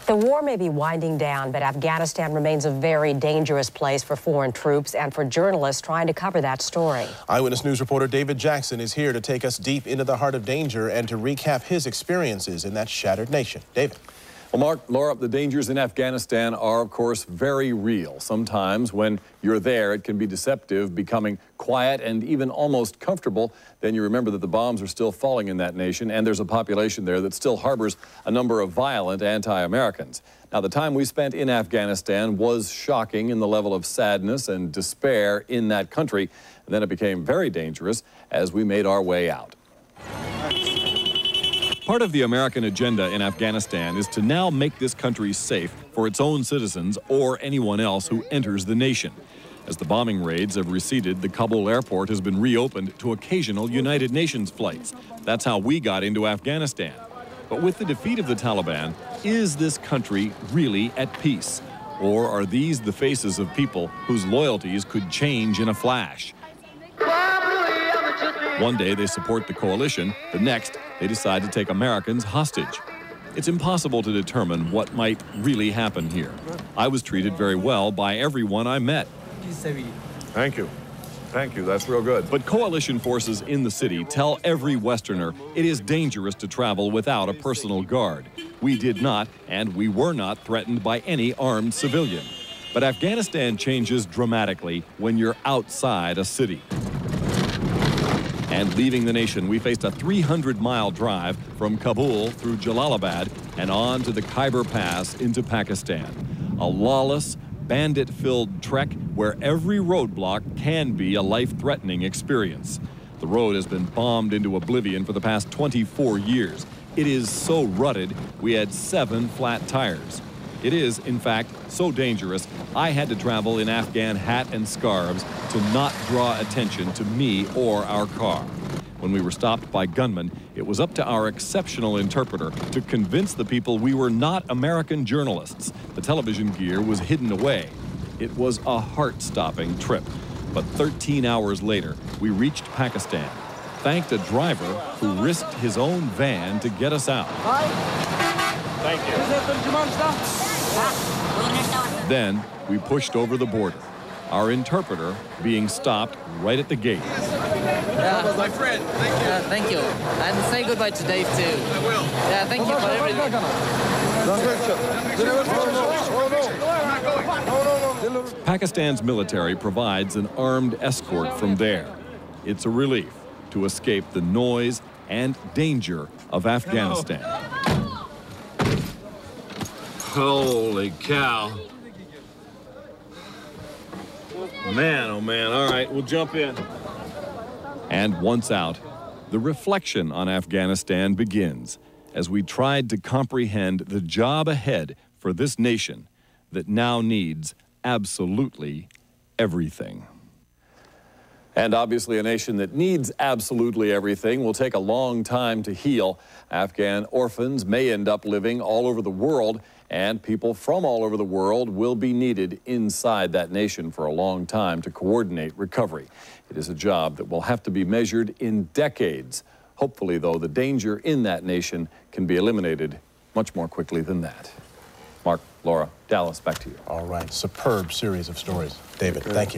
The war may be winding down, but Afghanistan remains a very dangerous place for foreign troops and for journalists trying to cover that story. Eyewitness News reporter David Jackson is here to take us deep into the heart of danger and to recap his experiences in that shattered nation. David. Well, Mark, Laura, the dangers in Afghanistan are, of course, very real. Sometimes when you're there, it can be deceptive, becoming quiet and even almost comfortable. Then you remember that the bombs are still falling in that nation, and there's a population there that still harbors a number of violent anti-Americans. Now, the time we spent in Afghanistan was shocking in the level of sadness and despair in that country. And then it became very dangerous as we made our way out. Part of the American agenda in Afghanistan is to now make this country safe for its own citizens or anyone else who enters the nation. As the bombing raids have receded, the Kabul airport has been reopened to occasional United Nations flights. That's how we got into Afghanistan. But with the defeat of the Taliban, is this country really at peace? Or are these the faces of people whose loyalties could change in a flash? One day they support the coalition, the next they decide to take Americans hostage. It's impossible to determine what might really happen here. I was treated very well by everyone I met. Thank you. Thank you. That's real good. But coalition forces in the city tell every Westerner it is dangerous to travel without a personal guard. We did not, and we were not threatened by any armed civilian. But Afghanistan changes dramatically when you're outside a city. And leaving the nation, we faced a 300-mile drive from Kabul through Jalalabad and on to the Khyber Pass into Pakistan. A lawless, bandit-filled trek where every roadblock can be a life-threatening experience. The road has been bombed into oblivion for the past 24 years. It is so rutted, we had 7 flat tires. It is, in fact, so dangerous, I had to travel in Afghan hat and scarves to not draw attention to me or our car. When we were stopped by gunmen, it was up to our exceptional interpreter to convince the people we were not American journalists. The television gear was hidden away. It was a heart-stopping trip. But 13 hours later, we reached Pakistan, thanked a driver who risked his own van to get us out. Thank you. Then we pushed over the border, our interpreter being stopped right at the gate. Yeah, my friend, thank you. Thank you. And say goodbye to Dave, too. I will. Yeah, thank you for everything. Pakistan's military provides an armed escort from there. It's a relief to escape the noise and danger of Afghanistan. Holy cow. Man, oh man. All right, we'll jump in. And once out, the reflection on Afghanistan begins as we tried to comprehend the job ahead for this nation that now needs absolutely everything. And obviously a nation that needs absolutely everything will take a long time to heal. Afghan orphans may end up living all over the world, and people from all over the world will be needed inside that nation for a long time to coordinate recovery. It is a job that will have to be measured in decades. Hopefully, though, the danger in that nation can be eliminated much more quickly than that. Mark, Laura, Dallas, back to you. All right, superb series of stories. David, thank you.